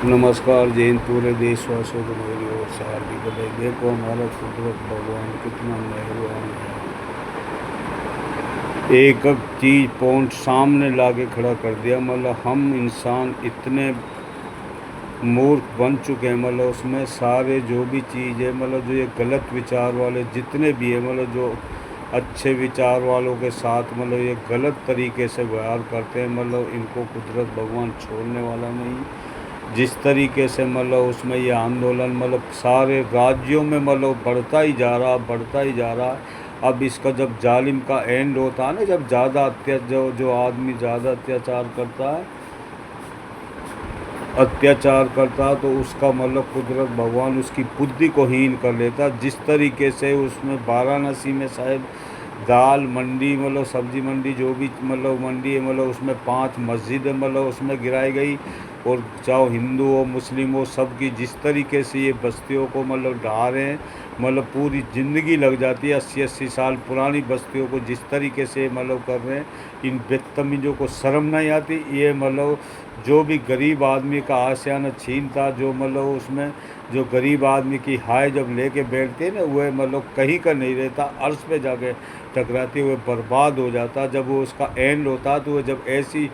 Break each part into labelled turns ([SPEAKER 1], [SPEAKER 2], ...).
[SPEAKER 1] नमस्कार जैन पूरे देशवासियों को मेरी ओर से हार्दिक बधाई। देखो हमारा कुदरत भगवान कितना मेहरबान है। एक एक चीज़ पॉइंट सामने लाके खड़ा कर दिया। मतलब हम इंसान इतने मूर्ख बन चुके हैं। मतलब उसमें सारे जो भी चीज़ है, मतलब जो ये गलत विचार वाले जितने भी है, मतलब जो अच्छे विचार वालों के साथ मतलब ये गलत तरीके से व्यवहार करते हैं, मतलब इनको कुदरत भगवान छोड़ने वाला नहीं। जिस तरीके से मतलब उसमें ये आंदोलन मतलब सारे राज्यों में मतलब बढ़ता ही जा रहा है। अब इसका जब जालिम का एंड होता है ना, जब ज़्यादा जो आदमी ज़्यादा अत्याचार करता तो उसका मतलब कुदरत भगवान उसकी बुद्धि को हीन कर लेता। जिस तरीके से उसमें वाराणसी में शायद दाल मंडी मतलब सब्जी मंडी जो भी मतलब मंडी है, मतलब उसमें 5 मस्जिदें मतलब उसमें गिराई गई। और चाहे हिंदू हो मुस्लिम हो सबकी जिस तरीके से ये बस्तियों को मतलब ढा रहे हैं, मतलब पूरी ज़िंदगी लग जाती है। 80-80 साल पुरानी बस्तियों को जिस तरीके से मतलब कर रहे हैं, इन बदतमीजों को शर्म नहीं आती। ये मतलब जो भी गरीब आदमी का आशियाना छीनता, जो मतलब उसमें जो गरीब आदमी की हाय जब लेके बैठते हैं ना, वह मतलब कहीं का नहीं रहता, अर्श पे जाके टकराती हुए बर्बाद हो जाता। जब वो उसका एंड होता तो वह जब ऐसी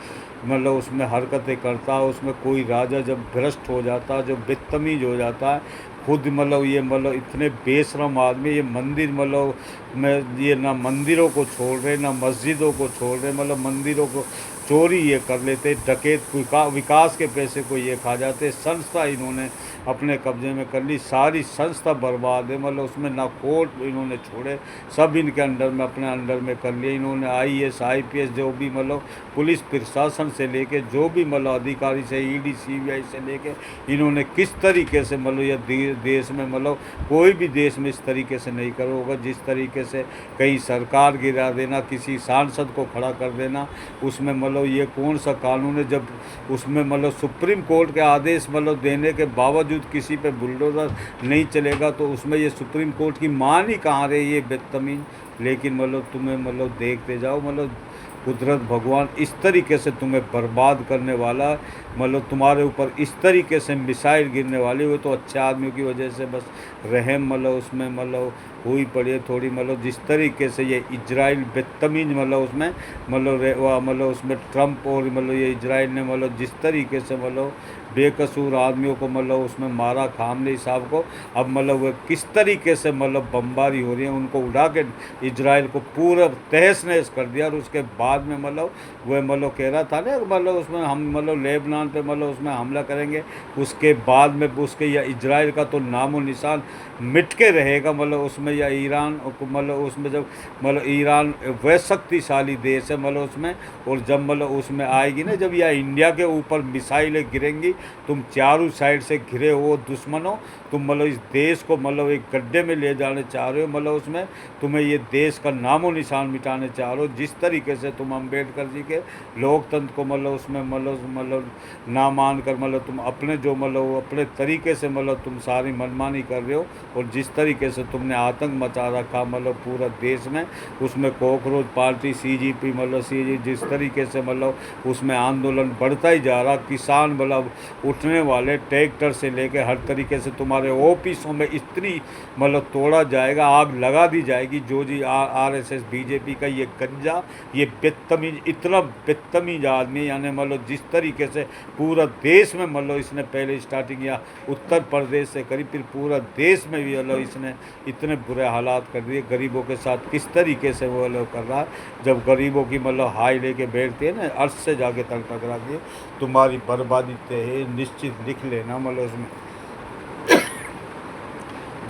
[SPEAKER 1] मतलब उसमें हरकतें करता, उसमें कोई राजा जब भ्रष्ट हो जाता, जब बदतमीज हो जाता है खुद, मतलब ये मतलब इतने बेशरम आदमी ये मंदिर मतलब में ये ना मंदिरों को छोड़ रहे ना मस्जिदों को छोड़ रहे, मतलब मंदिरों को चोरी ये कर लेते, डकैत विकास के पैसे को ये खा जाते। संस्था इन्होंने अपने कब्जे में कर ली, सारी संस्था बर्बाद है। मतलब उसमें ना कोर्ट इन्होंने छोड़े, सब इनके अंडर में अपने अंडर में कर लिए इन्होंने। आईएएस आईपीएस जो भी मतलब पुलिस प्रशासन से लेके जो भी मतलब अधिकारी से ईडी सीबीआई से लेके इन्होंने किस तरीके से मतलब यह देश में मतलब कोई भी देश में इस तरीके से नहीं करा होगा। जिस तरीके से कहीं सरकार गिरा देना, किसी सांसद को खड़ा कर देना, उसमें मतलब ये कौन सा कानून है जब उसमें मतलब सुप्रीम कोर्ट के आदेश मतलब देने के बावजूद किसी पे बुलडोजर नहीं चलेगा, तो उसमें ये सुप्रीम कोर्ट की मान ही कहाँ रही ये बदतमीज। लेकिन मतलब तुम्हें मतलब देखते जाओ, मतलब कुदरत भगवान इस तरीके से तुम्हें बर्बाद करने वाला, मतलब तुम्हारे ऊपर इस तरीके से मिसाइल गिरने वाली। वो तो अच्छे आदमियों की वजह से बस रहम मतलब उसमें मतलब हुई पड़ी है थोड़ी। मतलब जिस तरीके से ये इजराइल बदतमीज मतलब उसमें मतलब उसमें ट्रंप और मतलब ये इजराइल ने मतलब जिस तरीके से मतलब बेकसूर आदमियों को मतलब उसमें मारा, खामने साहब को। अब मतलब वह किस तरीके से मतलब बमबारी हो रही है, उनको उड़ा के इजराइल को पूरा तहस नहस कर दिया। और उसके बाद में मतलब वह मतलब कह रहा था ना मतलब उसमें हम मतलब लेबनान पे मतलब उसमें हमला करेंगे, उसके बाद में उसके या इजराइल का तो नामो निशान मिट के रहेगा। मतलब उसमें या ईरान मतलब उसमें जब मतलब ईरान वह शक्तिशाली देश है मतलब उसमें। और जब मतलब उसमें आएगी ना, जब या इंडिया के ऊपर मिसाइलें गिरेंगी, तुम चारों साइड से घिरे हो दुश्मनों, तुम मतलब इस देश को मतलब एक गड्ढे में ले जाने चाह रहे हो। मतलब उसमें तुम्हें ये देश का नामो निशान मिटाने चाह रहे हो। जिस तरीके से तुम अम्बेडकर जी के लोकतंत्र को मतलब उसमें मतलब ना मान कर मतलब तुम अपने जो मतलब अपने तरीके से मतलब तुम सारी मनमानी कर रहे हो। और जिस तरीके से तुमने आतंक मचा रखा मतलब पूरा देश में, उसमें कॉकरोच पार्टी सीजीपी मतलब सी जिस तरीके से मतलब उसमें आंदोलन बढ़ता ही जा रहा। किसान मतलब उठने वाले ट्रैक्टर से लेके हर तरीके से तुम्हारे ऑफिसों में इस्त्री मतलब तोड़ा जाएगा, आग लगा दी जाएगी। जो जी आरएसएस बीजेपी का ये गंजा, ये बदतमीज, इतना बदतमीज आदमी, यानी मतलब जिस तरीके से पूरा देश में मतलब इसने पहले स्टार्टिंग या उत्तर प्रदेश से करी, फिर पूरा देश में भी मतलब इसने इतने बुरे हालात कर दिए। गरीबों के साथ किस तरीके से वो मतलब कर रहा है, जब गरीबों की मतलब हाई लेके बैठते हैं ना, अर्श से जाके तक टकरा दिए। तुम्हारी बर्बादी तय है, निश्चित लिख लेना। मतलब उसमें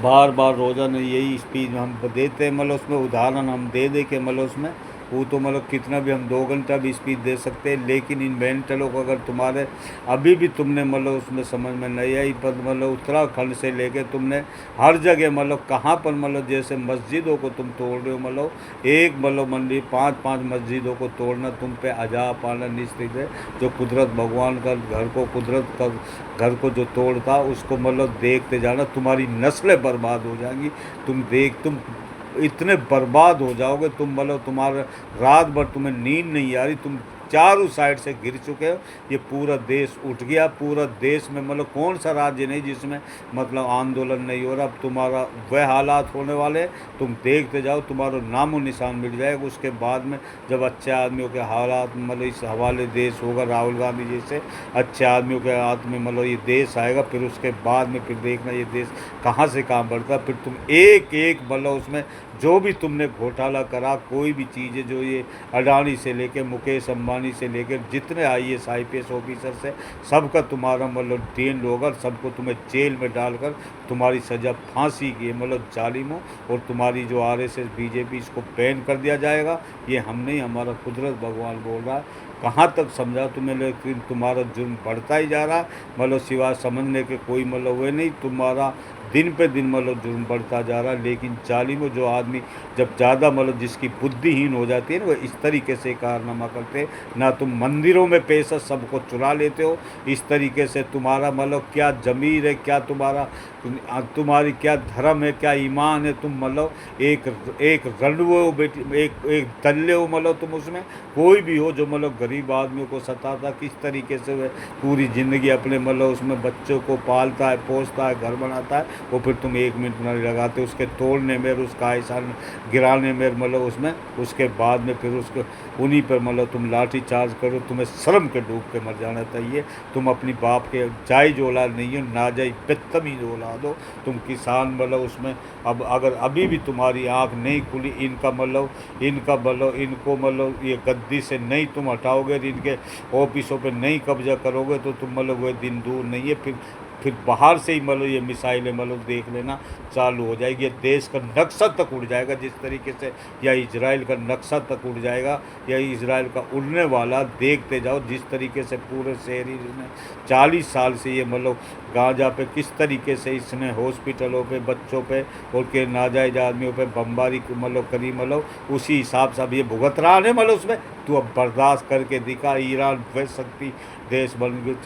[SPEAKER 1] बार बार रोज़ाना यही स्पीच हम देते हैं, मतलब उसमें उदाहरण हम दे दे के मतलब उसमें वो तो मतलब कितना भी हम 2 घंटा भी स्पीच दे सकते हैं। लेकिन इन मेंटलों को अगर तुम्हारे अभी भी तुमने मतलब उसमें समझ में नहीं आई, पर मतलब उत्तराखंड से लेके तुमने हर जगह मतलब कहाँ पर मतलब जैसे मस्जिदों को तुम तोड़ रहे हो, मतलब एक मतलब मंदिर 5-5 मस्जिदों को तोड़ना तुम पे अजाब पाना निश्चित है। जो कुदरत भगवान का घर को कुदरत का घर को जो तोड़ता उसको मतलब देखते जाना, तुम्हारी नस्लें बर्बाद हो जाएंगी। तुम इतने बर्बाद हो जाओगे, तुम मतलब तुम्हारा रात भर तुम्हें नींद नहीं आ रही, तुम चारों साइड से घिर चुके हो। ये पूरा देश उठ गया, पूरा देश में मतलब कौन सा राज्य नहीं जिसमें मतलब आंदोलन नहीं हो रहा। अब तुम्हारा वह हालात होने वाले, तुम देखते जाओ, तुम्हारा नामो निशान मिट जाएगा। उसके बाद में जब अच्छे आदमियों के हालात मतलब इस हवाले देश होगा, राहुल गांधी जैसे अच्छे आदमियों के हाथ में मतलब ये देश आएगा, फिर उसके बाद में फिर देखना ये देश कहाँ से कहाँ बढ़ता। फिर तुम एक एक मतलब उसमें जो भी तुमने घोटाला करा, कोई भी चीज़ें जो ये अडानी से लेके मुकेश अंबानी से लेकर जितने IAS IPS ऑफिसर से सबका तुम्हारा मतलब देन होगा। सबको तुम्हें जेल में डालकर तुम्हारी सज़ा फांसी की है मतलब जालिमों। और तुम्हारी जो RSS BJP इसको बैन कर दिया जाएगा। ये हम नहीं, हमारा कुदरत भगवान बोल रहा है। कहाँ तक समझा तुम्हें, लेकिन तुम्हारा जुर्म बढ़ता ही जा रहा है। मतलब सिवाय समझने के कोई मतलब वो नहीं, तुम्हारा दिन पे दिन मतलब जुर्म बढ़ता जा रहा है। लेकिन जालिमों जो आदमी जब ज़्यादा मतलब जिसकी बुद्धिहीन हो जाती है ना, वह इस तरीके से कारनामा करते हैं। ना तुम मंदिरों में पैसा सबको चुरा लेते हो इस तरीके से। तुम्हारा मतलब क्या ज़मीर है, क्या तुम्हारी क्या धर्म है, क्या ईमान है। तुम मतलब एक एक रणवो बेटी, एक दल्ले हो मतलब तुम उसमें कोई भी हो जो मतलब गरीब आदमियों को सताता, किस तरीके से वह पूरी ज़िंदगी अपने मतलब उसमें बच्चों को पालता है, पोसता है, घर बनाता है। वो फिर तुम 1 मिनट नहीं लगाते उसके तोड़ने में, उसका ऐसा गिराने में मतलब उसमें। उसके बाद में फिर उसको उन्हीं पर मतलब तुम लाठी चार्ज करो। तुम्हें शर्म के डूब के मर जाना चाहिए। तुम अपनी बाप के जायज औलाद नहीं हो, नाजायज बदतमीज औलाद हो तुम। किसान मतलब उसमें अब अगर अभी भी तुम्हारी आँख नहीं खुली, इनको मतलब इनको मतलब ये गद्दी से नहीं तुम हटाओगे, इनके ऑफिसों पे नहीं कब्जा करोगे, तो तुम मतलब वह दिन दूर नहीं है। फिर बाहर से ही मतलब ये मिसाइलें मतलब देख लेना चालू हो जाएगी। ये देश का नक्शा तक उड़ जाएगा जिस तरीके से, या इजराइल का नक्शा तक उड़ जाएगा, या इजराइल का उड़ने वाला। देखते जाओ जिस तरीके से पूरे शहरी में 40 साल से ये मतलब गाजा पे किस तरीके से इसने हॉस्पिटलों पे, बच्चों पे और के नाजायज आदमियों पे बमबारी मतलब करी। मतलब उसी हिसाब से अब ये भुगत रहा है मतलब उसमें। तू अब बर्दाश्त करके दिखा। ईरान वह शक्ति देश बन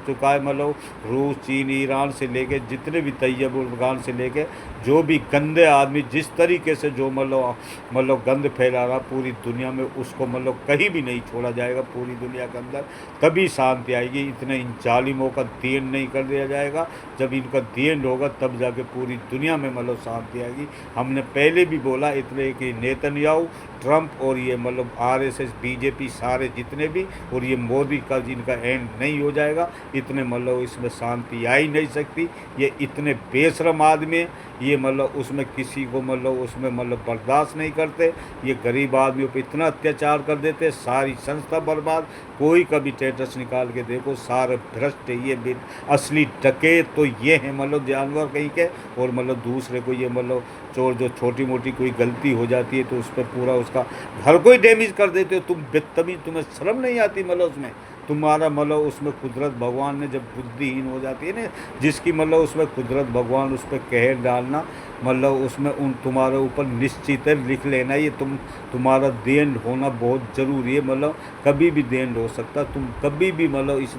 [SPEAKER 1] चुका है। मतलब रूस, चीन, ईरान से लेके जितने भी तैयब अफगान से लेके जो भी गंदे आदमी जिस तरीके से जो मतलब गंद फैला रहा पूरी दुनिया में, उसको मतलब कहीं भी नहीं छोड़ा जाएगा पूरी दुनिया के अंदर। तभी शांति आएगी। इतने इन जालिमों का देन नहीं कर दिया जाएगा। जब इनका देन होगा तब जाके पूरी दुनिया में मतलब शांति आएगी। हमने पहले भी बोला इतने कि नेतन्याहू, ट्रंप और ये मतलब RSS BJP सारे जितने भी, और ये मोदी का जिनका एंड नहीं हो जाएगा, इतने मतलब इसमें शांति आ ही नहीं सकती। ये इतने बेशरम आदमी हैं। ये मतलब उसमें किसी को मतलब उसमें मतलब बर्दाश्त नहीं करते। ये गरीब आदमियों पे इतना अत्याचार कर देते, सारी संस्था बर्बाद। कोई कभी स्टेटस निकाल के देखो, सारे भ्रष्ट है ये असली डकैत तो ये हैं मतलब जानवर कहीं के। और मतलब दूसरे को ये मतलब चोर जो छोटी मोटी कोई गलती हो जाती है तो उस पर पूरा उसका घर को ही डैमेज कर देते हो तुम। बदतमीज, तुम्हें शर्म नहीं आती मतलब उसमें। तुम्हारा मतलब उसमें कुदरत भगवान ने जब बुद्धिहीन हो जाती है ना, जिसकी मतलब उसमें कुदरत भगवान उस पर कहर डालना मतलब उसमें उन तुम्हारे ऊपर निश्चित है लिख लेना। ये तुम्हारा देन होना बहुत ज़रूरी है। मतलब कभी भी देन हो सकता, तुम कभी भी मतलब इस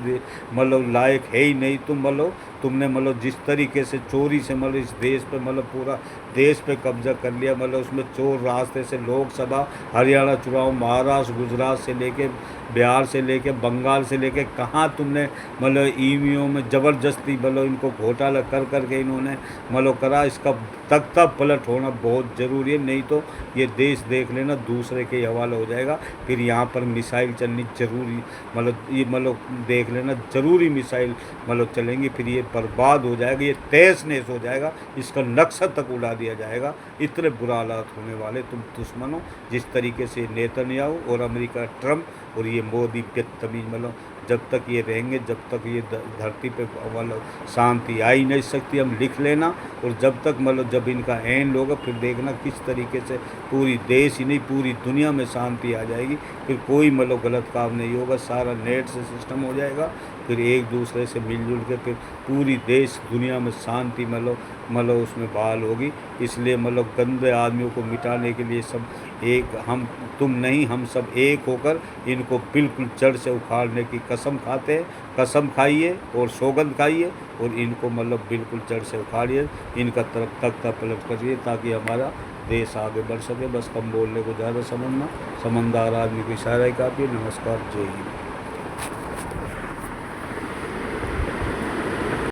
[SPEAKER 1] मतलब लायक है ही नहीं तुम। मतलब तुमने मतलब जिस तरीके से चोरी से मतलब इस देश पे मतलब पूरा देश पे कब्जा कर लिया। मतलब उसमें चोर रास्ते से लोकसभा, हरियाणा चुनाव, महाराष्ट्र, गुजरात से लेके बिहार से लेके बंगाल से लेके कहाँ तुमने मतलब ईवीओ में ज़बरदस्ती मतलब इनको घोटाला कर करके इन्होंने मतलब करा। इसका तख्ता पलट होना बहुत ज़रूरी है, नहीं तो ये देश देख लेना दूसरे के हवाले हो जाएगा। फिर यहाँ पर मिसाइल चलनी ज़रूरी मतलब ये मतलब देख लेना ज़रूरी मिसाइल मतलब चलेंगी। फिर ये बर्बाद हो जाएगा, ये तहस नहस हो जाएगा, इसका नक्शा तक उड़ा दिया जाएगा। इतने बुरा हालात होने वाले तुम दुश्मनों। जिस तरीके से नेतन्याहू और अमेरिका ट्रंप और ये मोदी बदतमीज मतलब जब तक ये रहेंगे, जब तक ये धरती पे मतलब शांति आ ही नहीं सकती। हम लिख लेना। और जब तक मतलब जब इनका एंड होगा फिर देखना किस तरीके से पूरी देश ही नहीं पूरी दुनिया में शांति आ जाएगी। फिर कोई मतलब गलत काम नहीं होगा, सारा नेट से सिस्टम हो जाएगा। फिर एक दूसरे से मिलजुल के फिर पूरी देश दुनिया में शांति मतलब उसमें बहाल होगी। इसलिए मतलब गंदे आदमियों को मिटाने के लिए सब एक, हम तुम नहीं हम सब एक होकर इनको बिल्कुल जड़ से उखाड़ने की कसम खाते हैं। कसम खाइए और सौगंध खाइए और इनको मतलब बिल्कुल जड़ से उखाड़िए, इनका तरफ तख्ता पलट करिए ताकि हमारा देश आगे बढ़ सके। बस कम बोलने को ज़्यादा समझना, समझदार आदमी को इशारा ही काफ़ी है। नमस्कार, जय हिंद।